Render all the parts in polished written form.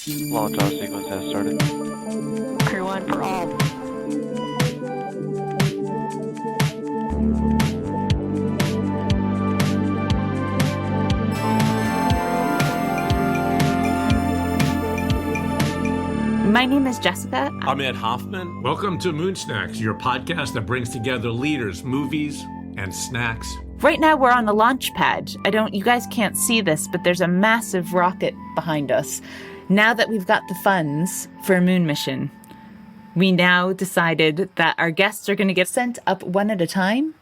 Launch all sequence has started. Crew one for all. My name is Jessica. I'm Ed Hoffman. Welcome to Moon Snacks, your podcast that brings together leaders, movies, and snacks. Right now we're on the launch pad. You guys can't see this, but there's a massive rocket behind us. Now that we've got the funds for a moon mission, we now decided that our guests are going to get sent up one at a time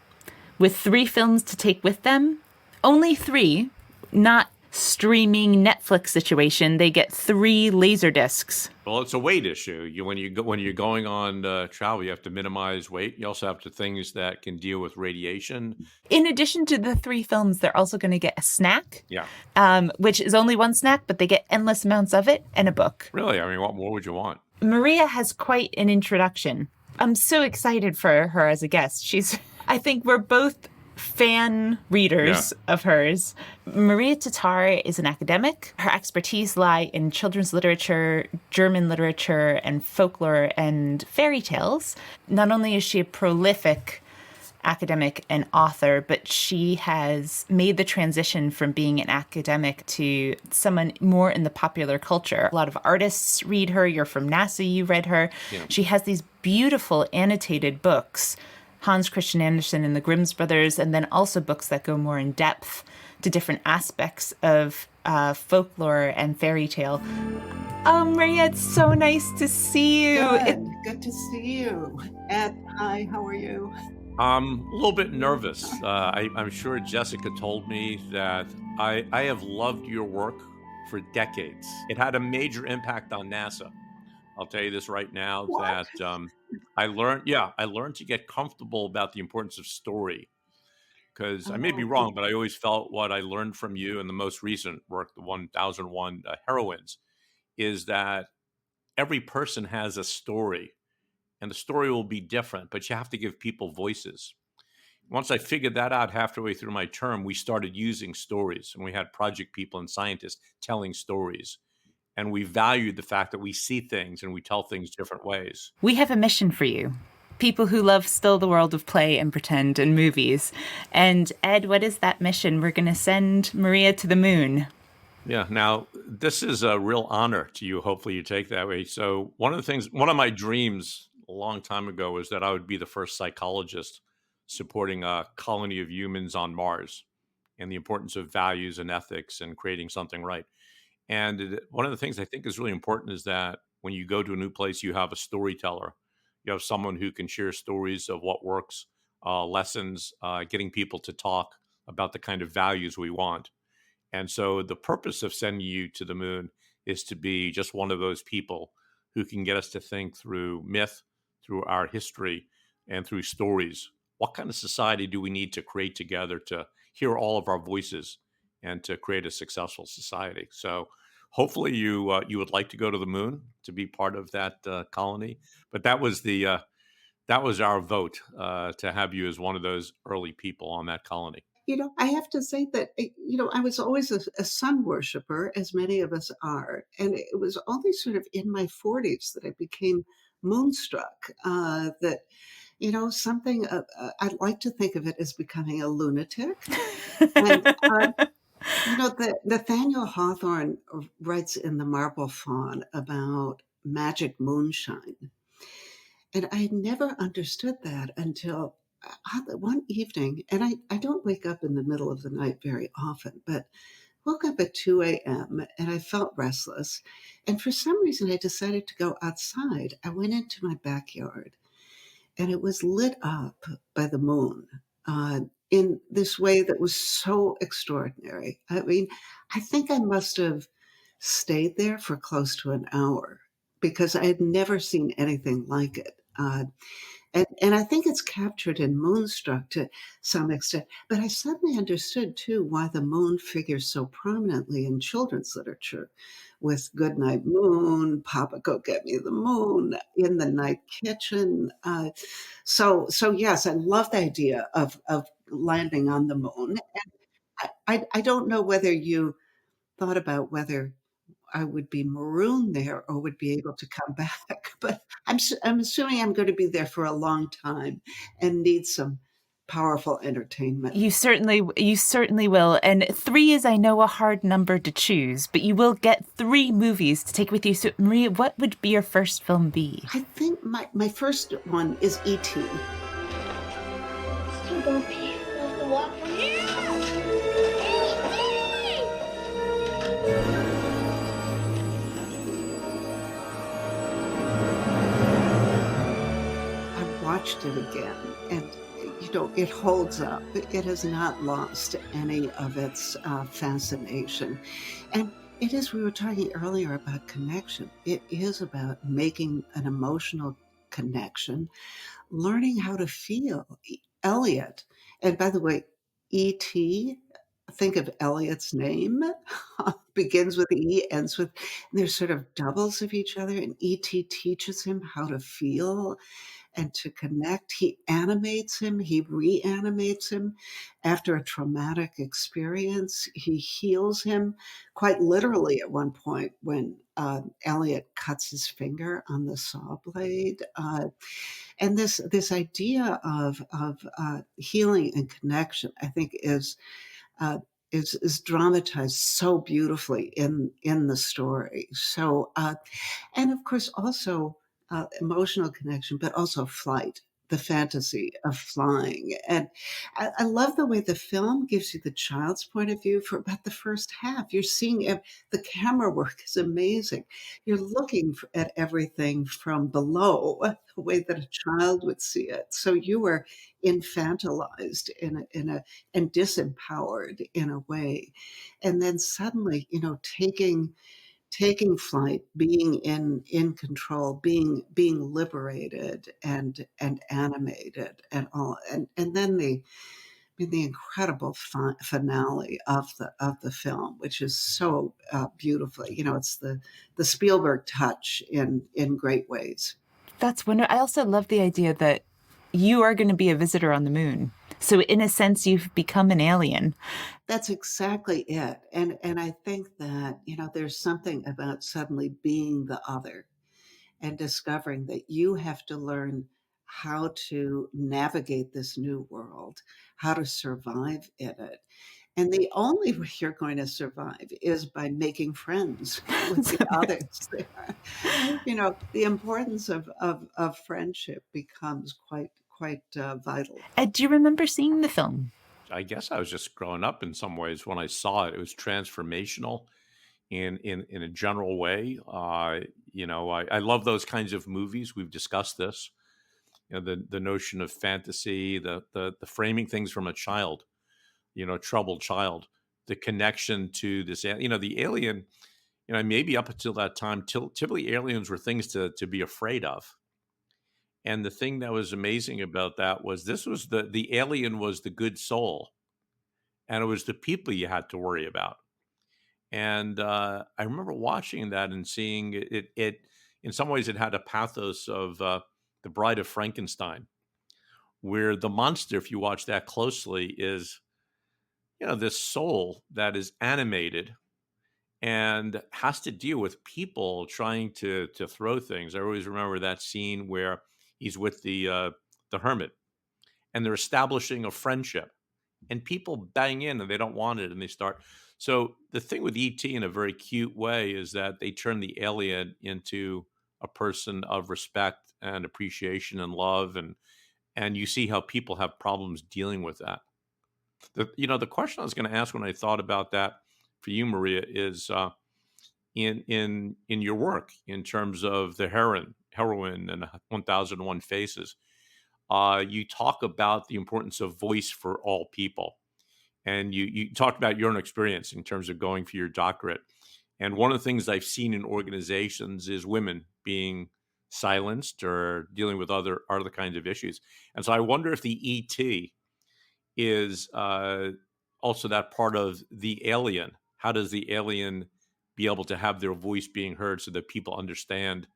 with 3 films to take with them. Only 3, not streaming Netflix situation. They get 3 laser discs. Well, it's a weight issue. When you're going on travel, you have to minimize weight. You also have to things that can deal with radiation. In addition to the 3 films, they're also going to get a snack. Yeah. Which is only 1 snack, but they get endless amounts of it, and a book. Really? I mean, what more would you want? Maria has quite an introduction. I'm so excited for her as a guest. I think we're both fan readers of hers. Maria Tatar is an academic. Her expertise lie in children's literature, German literature, and folklore and fairy tales. Not only is she a prolific academic and author, but she has made the transition from being an academic to someone more in the popular culture. A lot of artists read her. You're from NASA, you read her. Yeah. She has these beautiful annotated books, Hans Christian Andersen and the Grimm's Brothers, and then also books that go more in depth to different aspects of folklore and fairy tale. Oh, Maria, it's so nice to see you. Good to see you. Ed, hi, how are you? I'm a little bit nervous. I'm sure Jessica told me that I have loved your work for decades. It had a major impact on NASA. I'll tell you this right now, that I learned to get comfortable about the importance of story. Because I may be wrong, but I always felt what I learned from you in the most recent work, the 1001 Heroines, is that every person has a story, and the story will be different, but you have to give people voices. Once I figured that out halfway through my term, we started using stories, and we had project people and scientists telling stories. And we valued the fact that we see things and we tell things different ways. We have a mission for you. People who love still the world of play and pretend and movies. And Ed, what is that mission? We're going to send Maria to the moon. Yeah. Now, this is a real honor to you. Hopefully you take that way. So one of my dreams a long time ago was that I would be the first psychologist supporting a colony of humans on Mars and the importance of values and ethics and creating something right. And one of the things I think is really important is that when you go to a new place, you have a storyteller. You have someone who can share stories of what works, lessons, getting people to talk about the kind of values we want. And so the purpose of sending you to the moon is to be just one of those people who can get us to think through myth, through our history, and through stories. What kind of society do we need to create together to hear all of our voices and to create a successful society? So hopefully you would like to go to the moon to be part of that colony. But that was our vote to have you as one of those early people on that colony. I have to say that, I was always a sun worshiper, as many of us are. And it was only sort of in my 40s that I became moonstruck, that, something, I'd like to think of it as becoming a lunatic. And, Nathaniel Hawthorne writes in The Marble Fawn about magic moonshine. And I had never understood that until one evening, and I don't wake up in the middle of the night very often, but woke up at 2 a.m. and I felt restless. And for some reason, I decided to go outside. I went into my backyard, and it was lit up by the moon. In this way that was so extraordinary. I mean, I think I must have stayed there for close to an hour because I had never seen anything like it. And I think it's captured in Moonstruck to some extent. But I suddenly understood, too, why the moon figures so prominently in children's literature with Goodnight Moon, Papa Go Get Me the Moon, In the Night Kitchen. So yes, I love the idea of landing on the moon. And I don't know whether you thought about whether I would be marooned there or would be able to come back. But I'm assuming I'm going to be there for a long time and need some powerful entertainment. You certainly will. And 3 is, I know, a hard number to choose, but you will get 3 movies to take with you. So, Maria, what would be your first film be? I think my first one is E.T. Still bumpy. We'll have to walk from here. I watched it again, and it holds up. It has not lost any of its fascination. And it is, we were talking earlier about connection. It is about making an emotional connection, learning how to feel. Elliot, and by the way, E.T., think of Elliot's name, begins with E, ends with, and they're sort of doubles of each other, and E.T. teaches him how to feel and to connect. He animates him, he reanimates him after a traumatic experience. He heals him quite literally at one point when Elliot cuts his finger on the saw blade. And this idea of healing and connection, I think, uh, is dramatized so beautifully in the story. So, and of course, also emotional connection, but also flight, the fantasy of flying. And I love the way the film gives you the child's point of view for about the first half. You're seeing the camera work is amazing. You're looking at everything from below, the way that a child would see it. So you were infantilized and disempowered in a way. And then suddenly, taking flight, being in control, being liberated and animated and all, and then the incredible finale of the film, which is so beautifully, it's the Spielberg touch in great ways. That's wonderful. I also love the idea that you are going to be a visitor on the moon. So in a sense, you've become an alien. That's exactly it. And I think that, there's something about suddenly being the other and discovering that you have to learn how to navigate this new world, how to survive in it. And the only way you're going to survive is by making friends with the others there. The importance of friendship becomes quite vital. Do you remember seeing the film? I guess I was just growing up in some ways when I saw it. It was transformational in a general way. I love those kinds of movies. We've discussed this. The notion of fantasy, the framing things from a child, troubled child, the connection to this, the alien. Maybe up until that time, typically aliens were things to be afraid of. And the thing that was amazing about that was this was the alien was the good soul, and it was the people you had to worry about. And I remember watching that and seeing it. In some ways, it had a pathos of the Bride of Frankenstein, where the monster, if you watch that closely, is this soul that is animated and has to deal with people trying to throw things. I always remember that scene where he's with the hermit, and they're establishing a friendship, and people bang in and they don't want it, and they start. So the thing with E.T. in a very cute way is that they turn the alien into a person of respect and appreciation and love, and you see how people have problems dealing with that. The question I was going to ask when I thought about that for you, Maria, is in your work in terms of the heroine and 1001 Faces. You talk about the importance of voice for all people. And you talked about your own experience in terms of going for your doctorate. And one of the things I've seen in organizations is women being silenced or dealing with other kinds of issues. And so I wonder if the ET is also that part of the alien. How does the alien be able to have their voice being heard so that people understand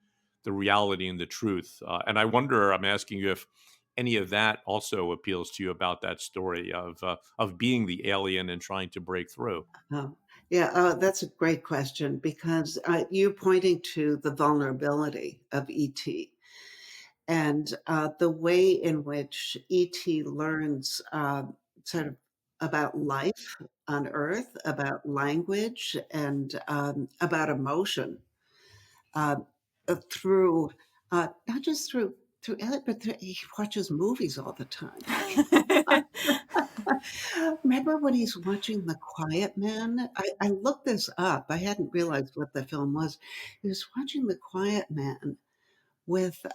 the reality and the truth? And I wonder, I'm asking you if any of that also appeals to you about that story of being the alien and trying to break through. Oh, Yeah, that's a great question because you're pointing to the vulnerability of ET and the way in which ET learns sort of about life on Earth, about language, and about emotion uh, through not just through Elliot, but he watches movies all the time. Remember when he's watching The Quiet Man? I looked this up. I hadn't realized what the film was. He was watching The Quiet Man with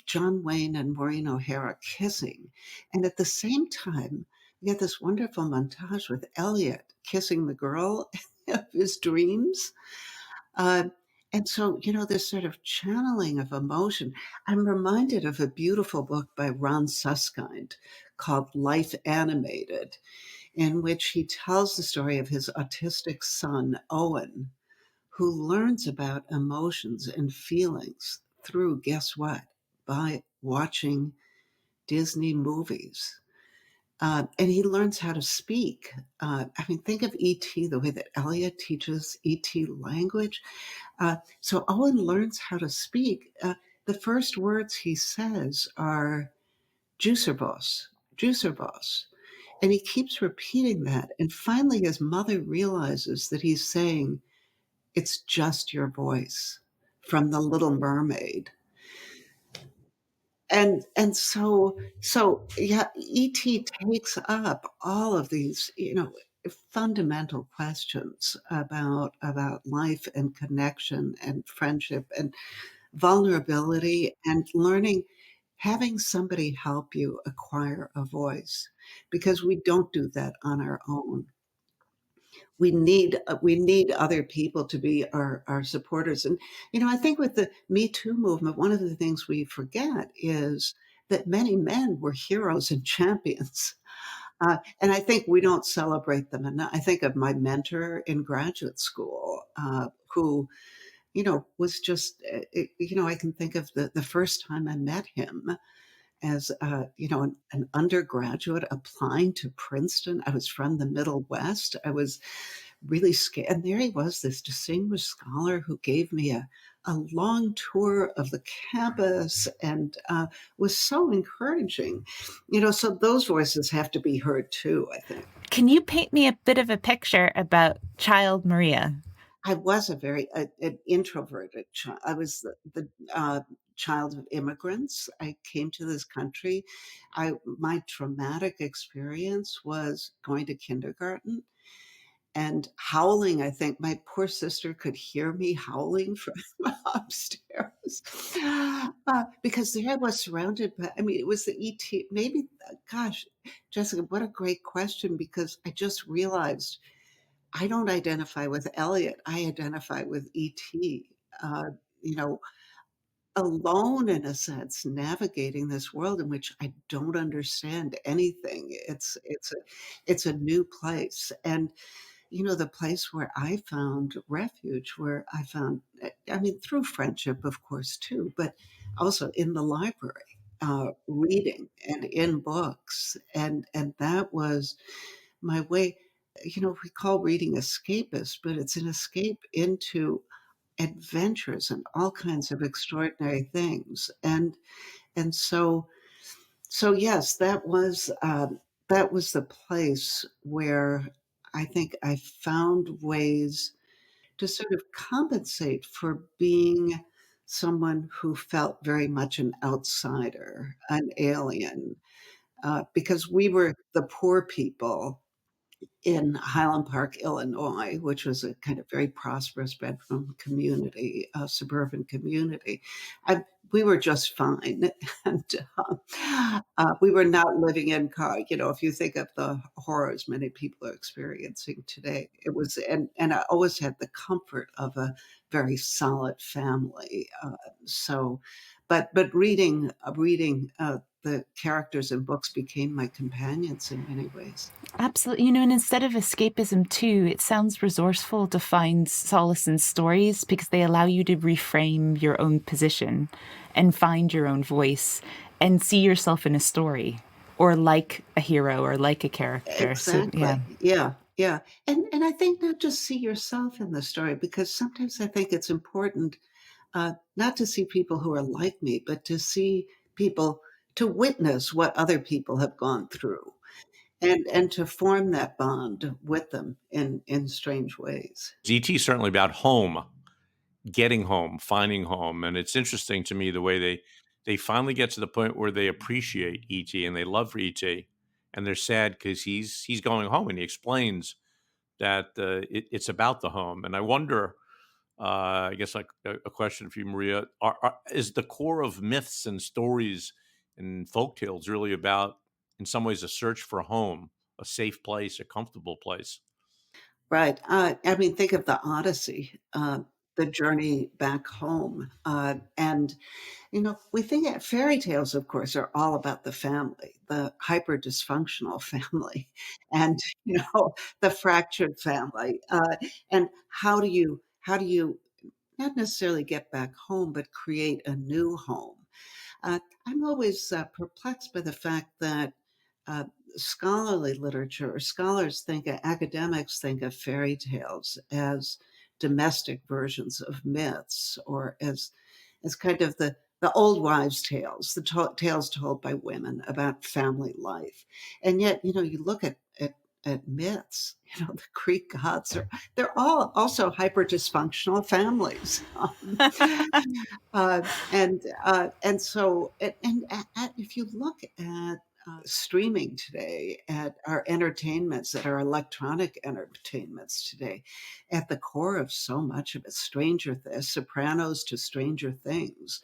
John Wayne and Maureen O'Hara kissing. And at the same time, we get this wonderful montage with Elliot kissing the girl of his dreams. Uh, and so, this sort of channeling of emotion. I'm reminded of a beautiful book by Ron Suskind called Life Animated, in which he tells the story of his autistic son, Owen, who learns about emotions and feelings through, guess what? By watching Disney movies. And he learns how to speak. I mean, think of E.T., the way that Elliot teaches E.T. language. So Owen learns how to speak. The first words he says are juicer boss, juicer boss. And he keeps repeating that. And finally, his mother realizes that he's saying, it's just your voice from The Little Mermaid. And so yeah, ET takes up all of these, fundamental questions about life and connection and friendship and vulnerability and learning, having somebody help you acquire a voice, because we don't do that on our own. We need other people to be our supporters. And I think with the Me Too movement, one of the things we forget is that many men were heroes and champions. And I think we don't celebrate them enough. I think of my mentor in graduate school, who, was just, I can think of the first time I met him as an undergraduate applying to Princeton. I was from the Middle West. I was really scared. And there he was, this distinguished scholar who gave me a long tour of the campus and was so encouraging. So those voices have to be heard too, I think. Can you paint me a bit of a picture about child Maria? I was an introverted child. I was the child of immigrants. I came to this country. My traumatic experience was going to kindergarten and howling. I think my poor sister could hear me howling from upstairs because there I was surrounded by, I mean, it was the ET, maybe, gosh, Jessica, what a great question, because I just realized I don't identify with Elliot. I identify with ET. Uh, you know, Alone in a sense, navigating this world in which I don't understand anything. It's a new place, and the place where I found refuge, where I found, I mean, through friendship, of course, too, but also in the library, reading and in books, and that was my way. We call reading escapist, but it's an escape into adventures and all kinds of extraordinary things. And so yes, that was the place where I think I found ways to sort of compensate for being someone who felt very much an outsider, an alien, because we were the poor people in Highland Park, Illinois, which was a kind of very prosperous bedroom community, suburban community. I, we were just fine, and we were not living in car. If you think of the horrors many people are experiencing today, it was, and I always had the comfort of a very solid family. But reading the characters in books became my companions in many ways. Absolutely. And instead of escapism too, it sounds resourceful to find solace in stories because they allow you to reframe your own position and find your own voice and see yourself in a story or like a hero or like a character. Exactly. So, yeah. Yeah. Yeah. And I think not just see yourself in the story, because sometimes I think it's important not to see people who are like me, but to see people, to witness what other people have gone through, and to form that bond with them in strange ways. ET is certainly about home, getting home, finding home, and it's interesting to me the way they finally get to the point where they appreciate ET and they love ET, and they're sad because he's going home, and he explains that it's about the home. And I wonder, I guess, like a question for you, Maria, is the core of myths and stories and folk tales really about, in some ways, a search for a home, a safe place, a comfortable place? Right. I mean, think of the Odyssey, the journey back home. And, we think that fairy tales, of course, are all about the family, the hyper dysfunctional family, and, the fractured family. And how do you not necessarily get back home, but create a new home? I'm always perplexed by the fact that uh, scholarly literature, or academics think of fairy tales as domestic versions of myths, or as kind of the old wives' tales, tales told by women about family life. And yet, you look at myths, the Greek gods they're all also hyper dysfunctional families. And so, if you look at streaming today, at our entertainments, at our electronic entertainments today, at the core of so much of it, Sopranos to Stranger Things,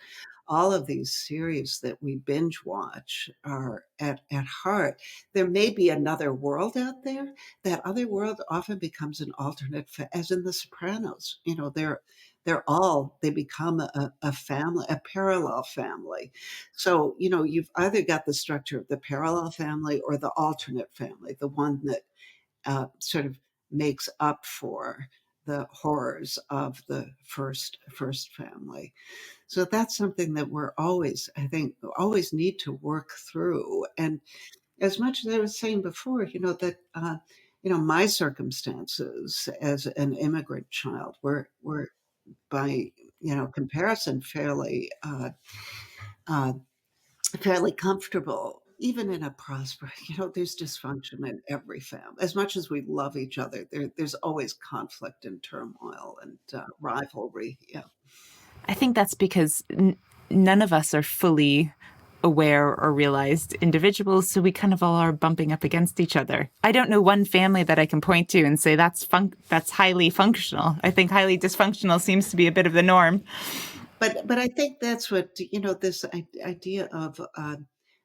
all of these series that we binge watch are at heart. There may be another world out there. That other world often becomes an alternate, as in The Sopranos. They become a family, a parallel family. So, you've either got the structure of the parallel family or the alternate family, the one that sort of makes up for the horrors of the first family. So that's something that I think, always need to work through. And as much as I was saying before, that my circumstances as an immigrant child were by comparison uh, fairly comfortable, even in a prosperous. There's dysfunction in every family. As much as we love each other, there's always conflict and turmoil and rivalry. Yeah. I think that's because none of us are fully aware or realized individuals, so we kind of all are bumping up against each other. I don't know one family that I can point to and say that's highly functional. I think highly dysfunctional seems to be a bit of the norm. But I think that's what, this idea of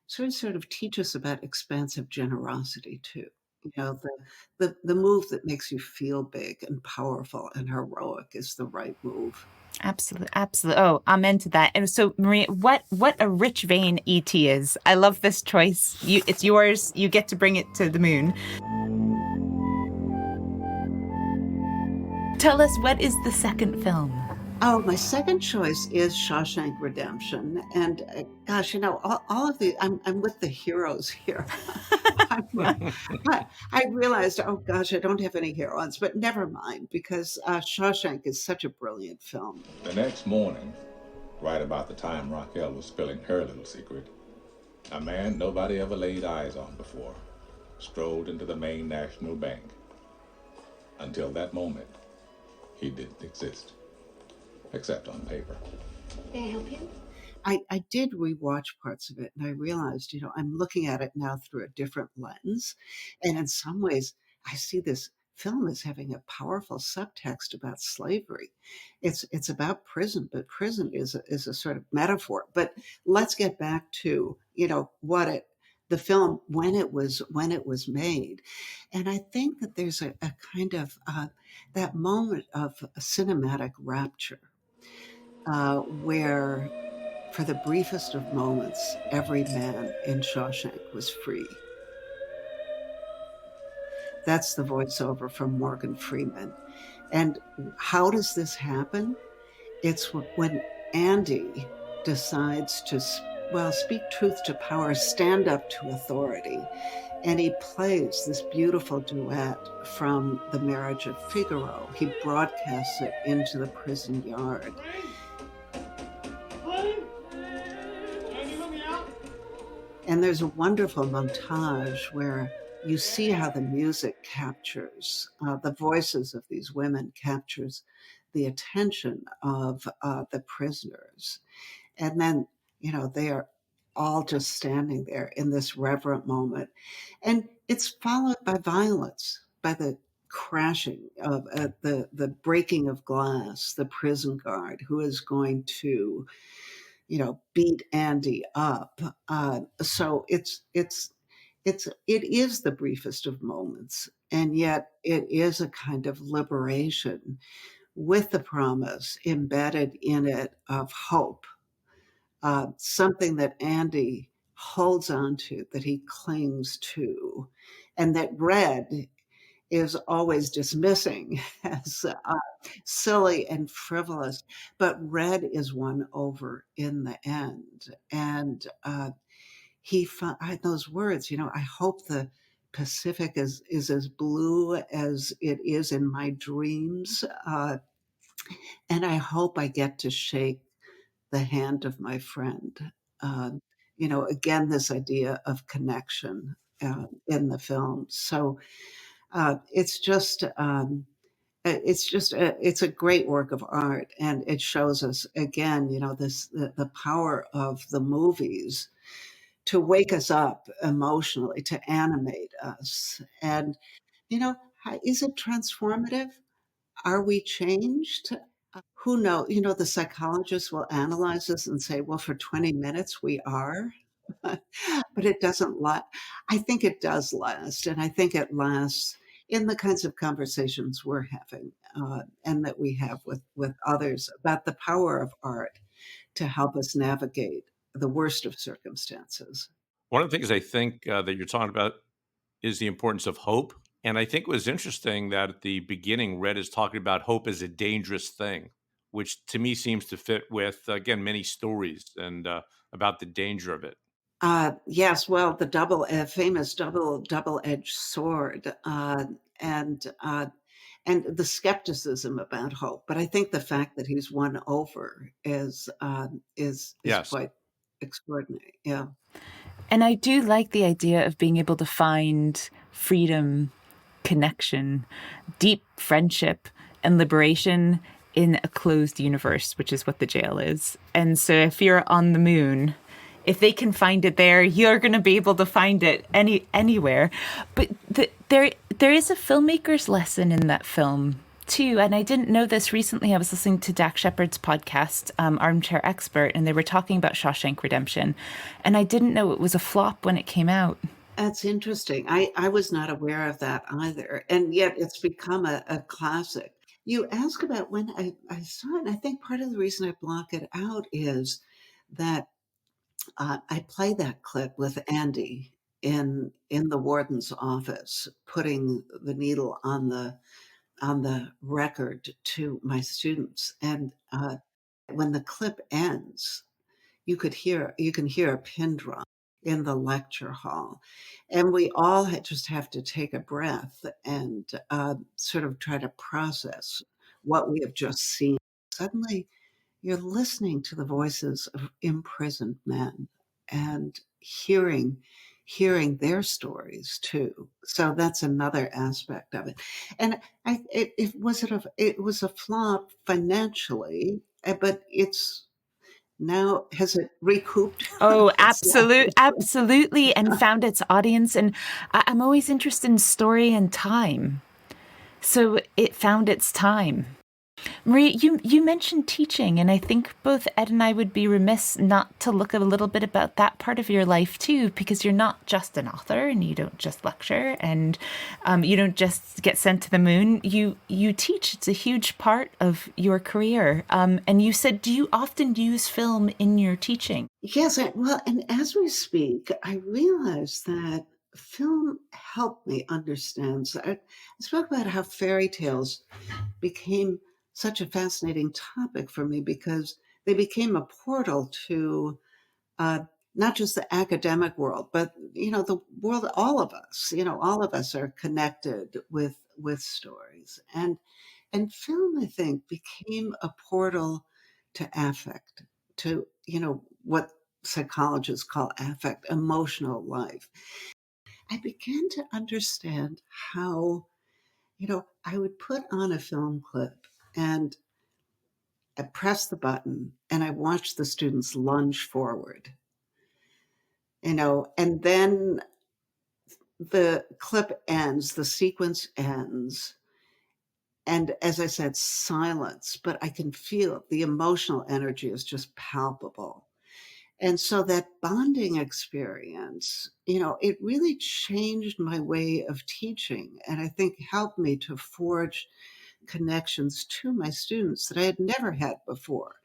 sort of teach us about expansive generosity too. The move that makes you feel big and powerful and heroic is the right move. Absolutely, absolutely. Oh, I'm into that. And so, Maria, what a rich vein ET is. I love this choice. It's yours. You get to bring it to the moon. Tell us, what is the second film? Oh, my second choice is Shawshank Redemption, and gosh, all of the I'm with the heroes here. I realized, oh gosh, I don't have any heroes, but never mind, because Shawshank is such a brilliant film. The next morning, right about the time Raquel was spilling her little secret, a man nobody ever laid eyes on before strolled into the Maine National Bank. Until that moment, he didn't exist. Except on paper. May I help you? I did rewatch parts of it, and I realized, I'm looking at it now through a different lens. And in some ways, I see this film as having a powerful subtext about slavery. It's about prison, but prison is a sort of metaphor. But let's get back to, the film when it was made. And I think that there's a kind of that moment of a cinematic rapture, where, for the briefest of moments, every man in Shawshank was free. That's the voiceover from Morgan Freeman. And how does this happen? It's when Andy decides to well, speak truth to power, stand up to authority. And he plays this beautiful duet from The Marriage of Figaro. He broadcasts it into the prison yard. And there's a wonderful montage where you see how the music captures, the voices of these women captures the attention of the prisoners. And then, they are all just standing there in this reverent moment. And it's followed by violence, by the crashing of the breaking of glass, the prison guard who is going to, beat Andy up. So it is the briefest of moments, and yet it is a kind of liberation with the promise embedded in it of hope, something that Andy holds on to, that he clings to, and that Red is always dismissing as silly and frivolous. But Red is won over in the end. And those words, I hope the Pacific is as blue as it is in my dreams. And I hope I get to shake the hand of my friend. Again, this idea of connection in the film. So it's just it's a great work of art, and it shows us again, the power of the movies to wake us up emotionally, to animate us. And is it transformative? Are we changed? Who knows? The psychologists will analyze this and say, well, for 20 minutes we are. But it doesn't last. I think it does last. And I think it lasts in the kinds of conversations we're having and that we have with others about the power of art to help us navigate the worst of circumstances. One of the things I think that you're talking about is the importance of hope. And I think it was interesting that at the beginning, Red is talking about hope as a dangerous thing, which to me seems to fit with, again, many stories and about the danger of it. Yes, well, the famous double-edged sword, and the skepticism about hope. But I think the fact that he's won over is Yes. quite extraordinary. Yeah. And I do like the idea of being able to find freedom, connection, deep friendship, and liberation in a closed universe, which is what the jail is. And so if you're on the moon, if they can find it there, you're going to be able to find it anywhere. But there is a filmmaker's lesson in that film too. And I didn't know this recently. I was listening to Dak Shepard's podcast, Armchair Expert, and they were talking about Shawshank Redemption. And I didn't know it was a flop when it came out. That's interesting. I was not aware of that either. And yet it's become a classic. You ask about when I saw it, and I think part of the reason I block it out is that I play that clip with Andy in the warden's office, putting the needle on the record to my students. And when the clip ends, you can hear a pin drop in the lecture hall, and we all just have to take a breath and sort of try to process what we have just seen. Suddenly, you're listening to the voices of imprisoned men and hearing their stories too. So that's another aspect of it. And it was a flop financially, but it's now has it recouped? Oh, itself? absolutely. And found its audience. And I'm always interested in story and time. So it found its time. Maria, you mentioned teaching, and I think both Ed and I would be remiss not to look a little bit about that part of your life too, because you're not just an author and you don't just lecture and you don't just get sent to the moon. You teach. It's a huge part of your career. And you said, do you often use film in your teaching? Yes, and as we speak, I realize that film helped me understand. So I spoke about how fairy tales became such a fascinating topic for me because they became a portal to not just the academic world, but the world, all of us, all of us are connected with stories. And film, I think, became a portal to affect, to, what psychologists call affect, emotional life. I began to understand how, I would put on a film clip and I press the button and I watch the students lunge forward, and then the clip ends, the sequence ends. And as I said, silence, but I can feel it. The emotional energy is just palpable. And so that bonding experience, it really changed my way of teaching. And I think helped me to forge connections to my students that I had never had before.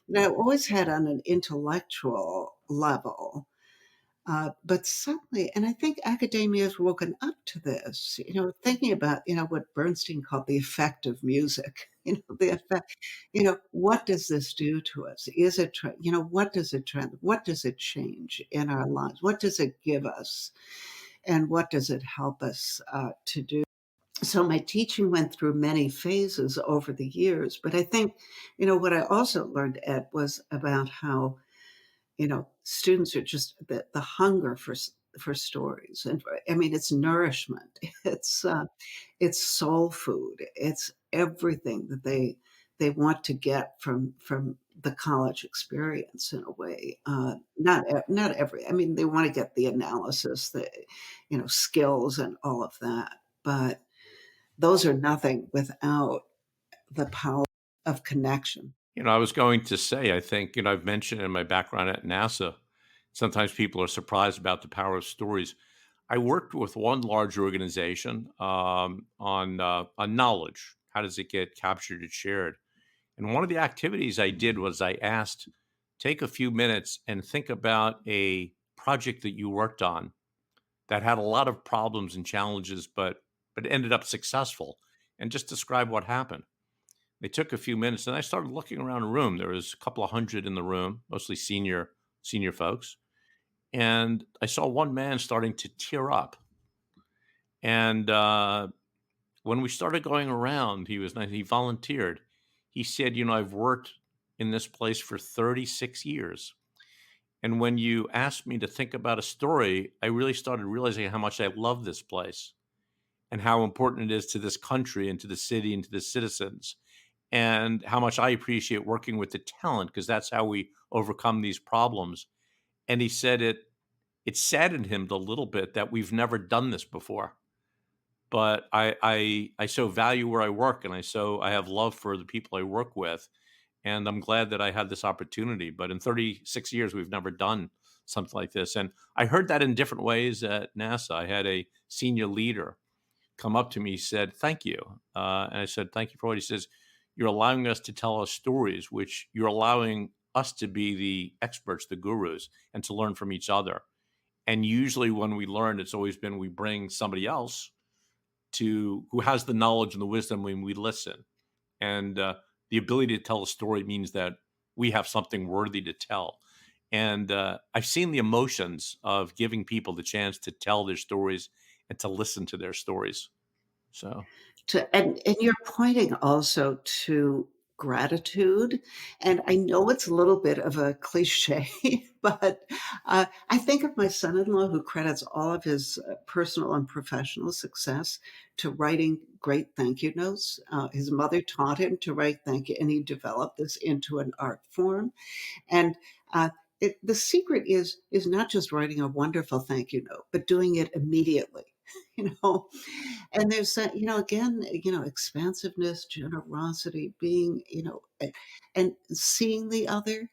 And I always had on an intellectual level. But suddenly, and I think academia has woken up to this, thinking about, what Bernstein called the effect of music, the effect, what does this do to us? Is it, what does it trend? What does it change in our lives? What does it give us? And what does it help us to do? So my teaching went through many phases over the years, but I think, what I also learned, Ed, was about how students are just the hunger for stories, and I mean, it's nourishment. It's soul food. It's everything that they want to get from the college experience in a way. Not every. I mean, they want to get the analysis, the skills, and all of that. But those are nothing without the power of connection. I was going to say, I think, I've mentioned in my background at NASA, sometimes people are surprised about the power of stories. I worked with one large organization on knowledge. How does it get captured and shared? And one of the activities I did was I asked, take a few minutes and think about a project that you worked on that had a lot of problems and challenges, but ended up successful, and just describe what happened. They took a few minutes, and I started looking around the room. There was a couple of hundred in the room, mostly senior folks. And I saw one man starting to tear up. And when we started going around, he volunteered. He said, I've worked in this place for 36 years. And when you asked me to think about a story, I really started realizing how much I love this place and how important it is to this country and to the city and to the citizens, and how much I appreciate working with the talent, because that's how we overcome these problems. And he said it saddened him a little bit that we've never done this before. But I so value where I work, and I have love for the people I work with, and I'm glad that I had this opportunity. But in 36 years, we've never done something like this. And I heard that in different ways at NASA. I had a senior leader come up to me, said, "Thank you." And I said, "Thank you for what?" He says, "You're allowing us to tell our stories, which you're allowing us to be the experts, the gurus, and to learn from each other. And usually when we learn, it's always been we bring somebody else who has the knowledge and the wisdom when we listen. And the ability to tell a story means that we have something worthy to tell." And I've seen the emotions of giving people the chance to tell their stories and to listen to their stories. So, And you're pointing also to gratitude. And I know it's a little bit of a cliche, but I think of my son-in-law, who credits all of his personal and professional success to writing great thank you notes. His mother taught him to write thank you, and he developed this into an art form. And the secret is not just writing a wonderful thank you note, but doing it immediately. you know and there's that, again, expansiveness, generosity, being, and seeing the other,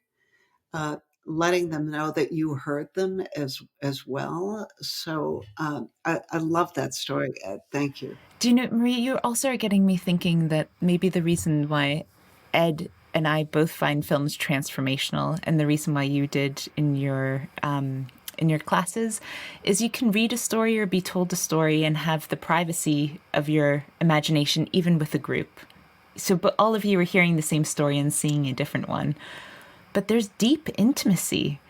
uh, letting them know that you heard them as well. So I love that story, Ed. Thank you. Do you know, Maria, you also are getting me thinking that maybe the reason why Ed and I both find films transformational, and the reason why you did in your classes, is you can read a story or be told a story and have the privacy of your imagination, even with a group. So, but all of you are hearing the same story and seeing a different one. But there's deep intimacy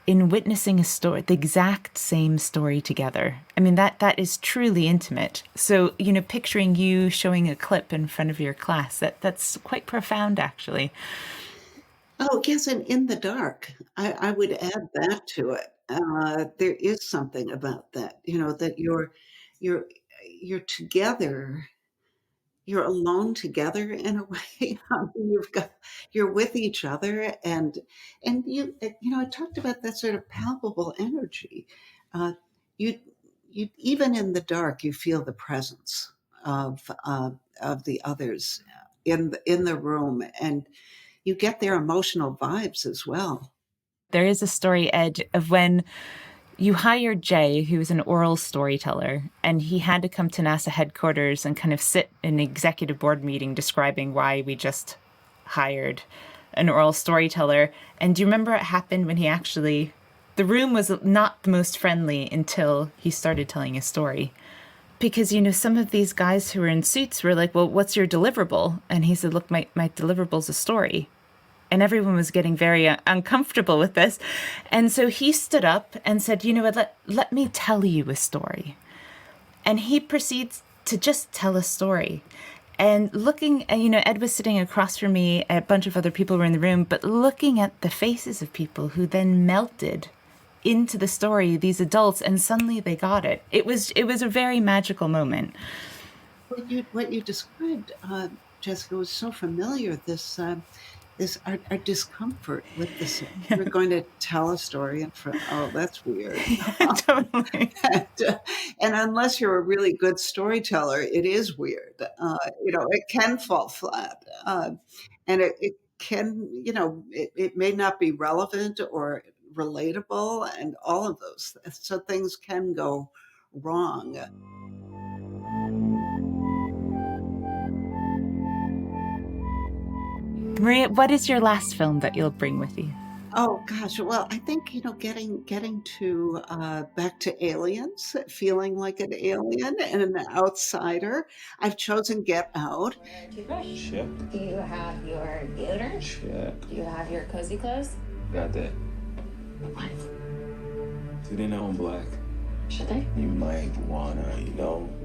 in witnessing a story, the exact same story together. I mean, that is truly intimate. So, picturing you showing a clip in front of your class, that's quite profound, actually. Oh, yes, and in the dark. I would add that to it. There is something about that, that you're you're together, you're alone together in a way. You're with each other, and I talked about that sort of palpable energy. Uh, you you even in the dark, you feel the presence of the others in the room, and you get their emotional vibes as well. There is a story, Ed, of when you hired Jay, who was an oral storyteller, and he had to come to NASA headquarters and kind of sit in an executive board meeting describing why we just hired an oral storyteller. And do you remember what happened when the room was not the most friendly until he started telling his story? Because, some of these guys who were in suits were like, well, what's your deliverable? And he said, look, my deliverable's a story. And everyone was getting very uncomfortable with this. And so he stood up and said, you know what, let me tell you a story. And he proceeds to just tell a story. And looking, Ed was sitting across from me, a bunch of other people were in the room, but looking at the faces of people who then melted into the story, these adults, and suddenly they got it. It was a very magical moment. What you described, Jessica, was so familiar. This our discomfort with this. We're going to tell a story in front. Oh, that's weird. Totally. And unless you're a really good storyteller, it is weird. It can fall flat, and it can. It may not be relevant or relatable, and all of those. So things can go wrong. Maria, what is your last film that you'll bring with you? Oh gosh, well, I think getting to back to aliens, feeling like an alien and an outsider. I've chosen Get Out. Toothbrush? Check. Do you have your deodorant? Check. Do you have your cozy clothes? Got that. What? Do they know I'm black? Should they? You might wanna,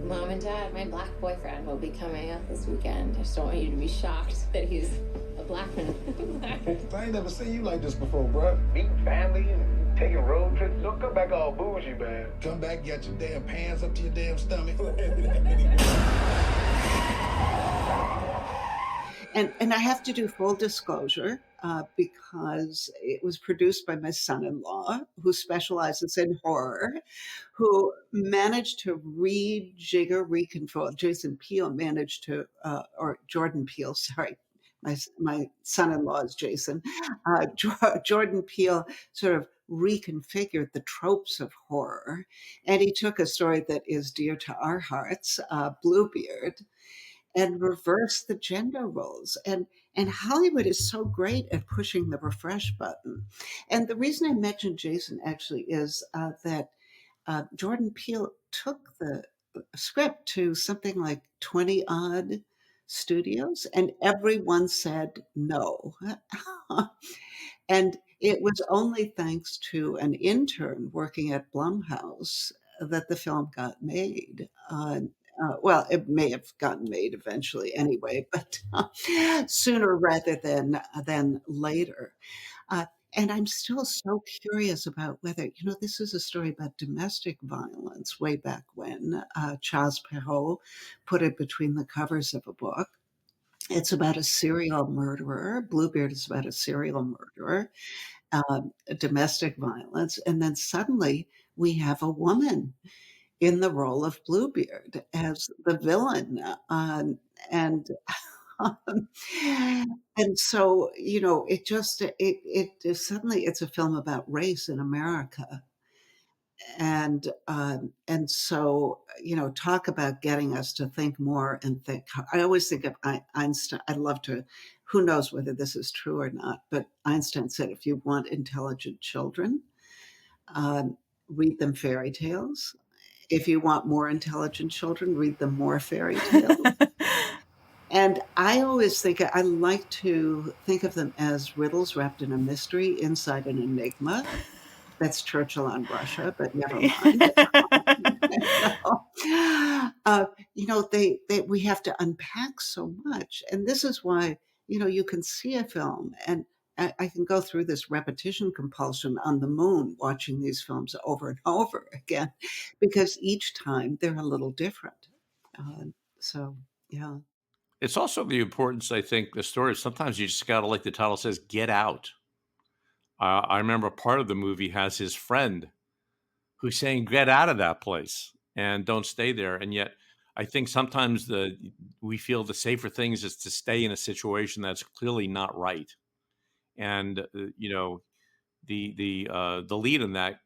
Mom and Dad, my black boyfriend will be coming up this weekend. I just don't want you to be shocked that he's a black man. I ain't never seen you like this before, bro. Meeting family and taking road trips. Don't come back all bougie, man. Come back, get your damn pants up to your damn stomach. And I have to do full disclosure because it was produced by my son-in-law, who specializes in horror, who managed to rejigger, recontrol. Jason Peele managed to, or Jordan Peele, sorry. My son-in-law is Jason. Jordan Peele sort of reconfigured the tropes of horror, and he took a story that is dear to our hearts, Bluebeard, and reverse the gender roles. And Hollywood is so great at pushing the refresh button. And the reason I mentioned Jason actually is that Jordan Peele took the script to something like 20 odd studios, and everyone said no. And it was only thanks to an intern working at Blumhouse that the film got made. Well, it may have gotten made eventually anyway, but sooner rather than later. Uh, and I'm still so curious about whether, this is a story about domestic violence way back when. Charles Perrault put it between the covers of a book. It's about a serial murderer. Bluebeard is about a serial murderer, domestic violence. And then suddenly we have a woman in the role of Bluebeard as the villain. And um, and so, it just it suddenly it's a film about race in America. And so, talk about getting us to think more and think. I always think of Einstein. I love to, who knows whether this is true or not, but Einstein said, if you want intelligent children, read them fairy tales. If you want more intelligent children, read them more fairy tales. And I always think, I like to think of them as riddles wrapped in a mystery inside an enigma. That's Churchill on Russia, but never mind. We have to unpack so much. And this is why, you can see a film, and I can go through this repetition compulsion on the moon, watching these films over and over again, because each time they're a little different. So, yeah. It's also the importance, I think, the story. Sometimes you just got to, like the title says, get out. I remember part of the movie has his friend who's saying, get out of that place and don't stay there. And yet I think sometimes we feel the safer things is to stay in a situation that's clearly not right. And, the lead in that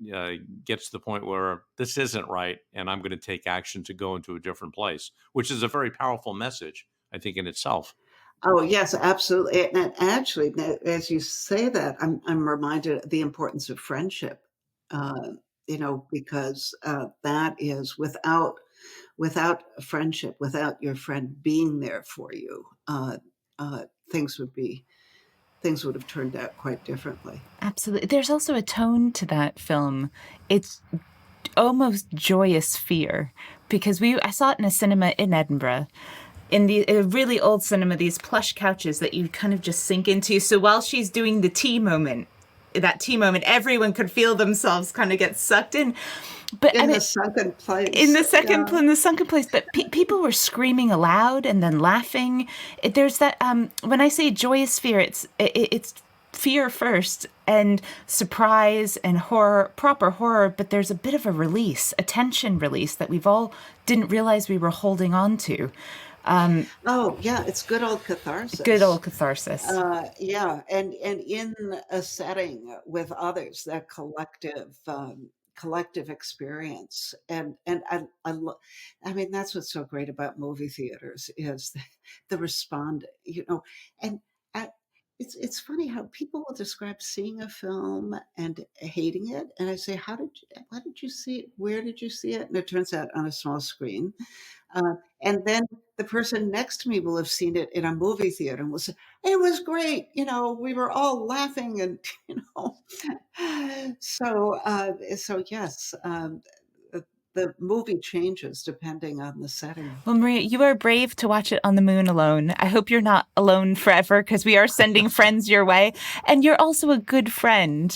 gets to the point where this isn't right, and I'm going to take action to go into a different place, which is a very powerful message, I think, in itself. Oh, yes, absolutely. And actually, as you say that, I'm reminded of the importance of friendship, because that is without friendship, without your friend being there for you, things would have turned out quite differently. Absolutely. There's also a tone to that film. It's almost joyous fear, because I saw it in a cinema in Edinburgh. In a really old cinema, these plush couches that you kind of just sink into. So while she's doing the tea moment, everyone could feel themselves kind of get sucked in. But the sunken place. In the sunken place. But people were screaming aloud and then laughing. There's that, when I say joyous fear, it's fear first and surprise and horror, proper horror, but there's a bit of a tension release that we've all didn't realize we were holding on to. It's good old catharsis. Yeah, and in a setting with others, that collective experience, and I mean, that's what's so great about movie theaters is the respond, and it's funny how people will describe seeing a film and hating it, and I say, why did you see it? Where did you see it? And it turns out on a small screen. And then the person next to me will have seen it in a movie theater and will say, it was great. We were all laughing and, so yes, the movie changes depending on the setting. Well, Maria, you are brave to watch it on the moon alone. I hope you're not alone forever, because we are sending friends your way. And you're also a good friend.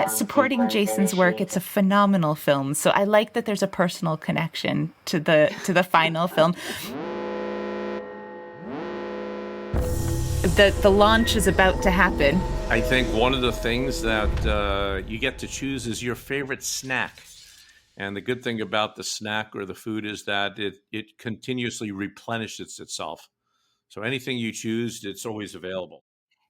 Supporting Jason's work, it's a phenomenal film. So I like that there's a personal connection to the final film. The launch is about to happen. I think one of the things that you get to choose is your favorite snack. And the good thing about the snack or the food is that it continuously replenishes itself. So anything you choose, it's always available.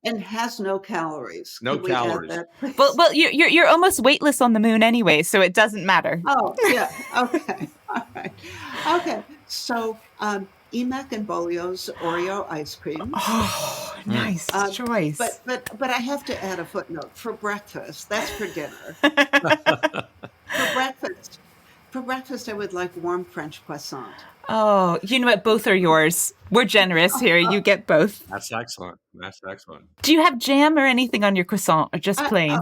And has no calories. No calories. Well, you're almost weightless on the moon anyway, so it doesn't matter. Oh, yeah. Okay. All right. Okay. So, Emac and Bolio's Oreo ice cream. Oh, nice choice. But I have to add a footnote. For breakfast, that's for dinner. For breakfast, I would like warm French croissant. Oh, you know what? Both are yours. We're generous here. You get both. That's excellent. Do you have jam or anything on your croissant, or just plain?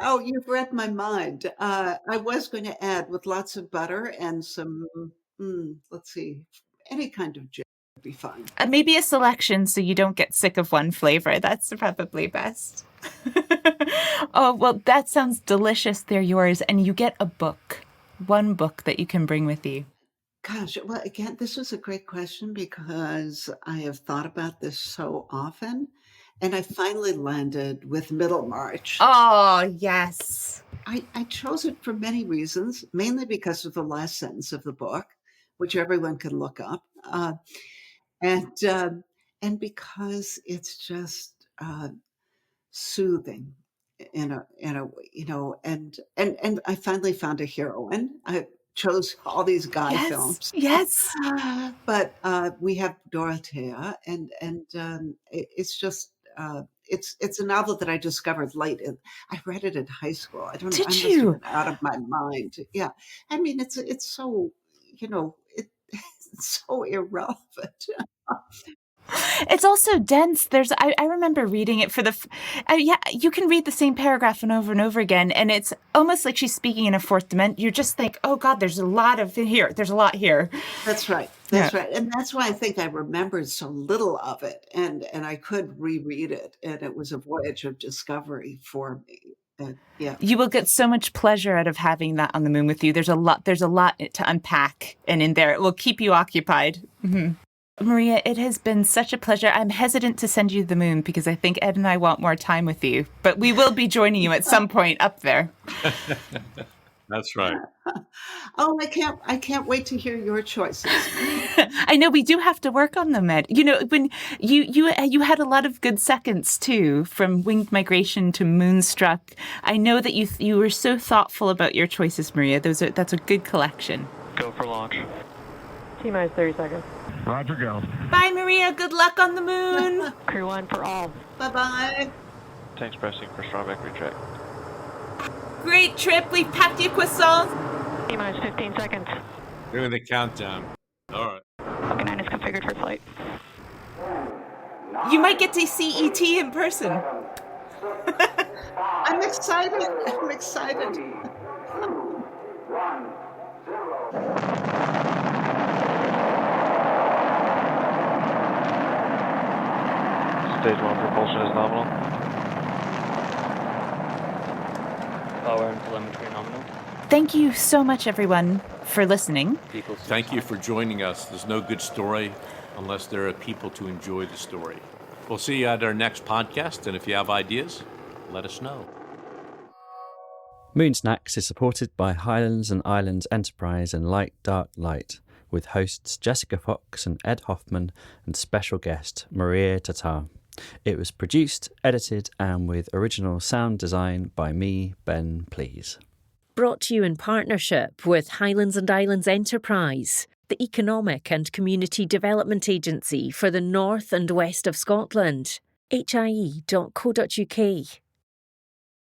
You've read my mind. I was going to add with lots of butter and some, let's see, any kind of jam would be fine. Maybe a selection so you don't get sick of one flavor. That's probably best. Oh, well, that sounds delicious. They're yours. And you get a book. One book that you can bring with you. Gosh, well, again, this was a great question because I have thought about this so often, and I finally landed with Middlemarch. Oh, yes. I chose it for many reasons, mainly because of the last sentence of the book, which everyone can look up, and because it's just soothing in a and I finally found a heroine. I chose all these guy films. Yes. But we have Dorothea, and it's just it's a novel that I discovered late. I read it in high school. I don't know. Did you? Out of my mind. Yeah. I mean, it's so it's so irrelevant. It's also dense. I remember reading it for you can read the same paragraph and over again, and it's almost like she's speaking in a fourth dimension. You just think, oh God, there's a lot here. There's a lot here. That's right. That's right. And that's why I think I remembered so little of it, and I could reread it, and it was a voyage of discovery for me. Yeah. You will get so much pleasure out of having that on the moon with you. There's a lot to unpack, and in there it will keep you occupied. Mm-hmm. Maria, it has been such a pleasure. I'm hesitant to send you to the moon because I think Ed and I want more time with you, but we will be joining you at some point up there. That's right. Oh, I can't wait to hear your choices. I know we do have to work on them, Ed. You know, when you had a lot of good seconds too, from Winged Migration to Moonstruck. I know that you were so thoughtful about your choices, Maria. That's a good collection. Go for launch. T-minus 30 seconds. Roger, go. Bye, Maria. Good luck on the moon. Crew 1 for all. Bye-bye. Tanks pressing for Strawback retract. Great trip. We've packed your croissants. T-minus 15 seconds. Doing the countdown. All right. Falcon 9 is configured for flight. You might get to see ET in person. I'm excited. I'm excited. Stage 1 propulsion is nominal. Power and telemetry nominal. Thank you so much, everyone, for listening. Thank you for joining us. There's no good story unless there are people to enjoy the story. We'll see you at our next podcast, and if you have ideas, let us know. Moon Snacks is supported by Highlands and Islands Enterprise and Light Dark Light, with hosts Jessica Fox and Ed Hoffman and special guest Maria Tatar. It was produced, edited, and with original sound design by me, Ben Please. Brought to you in partnership with Highlands and Islands Enterprise, the economic and community development agency for the north and west of Scotland. HIE.co.uk.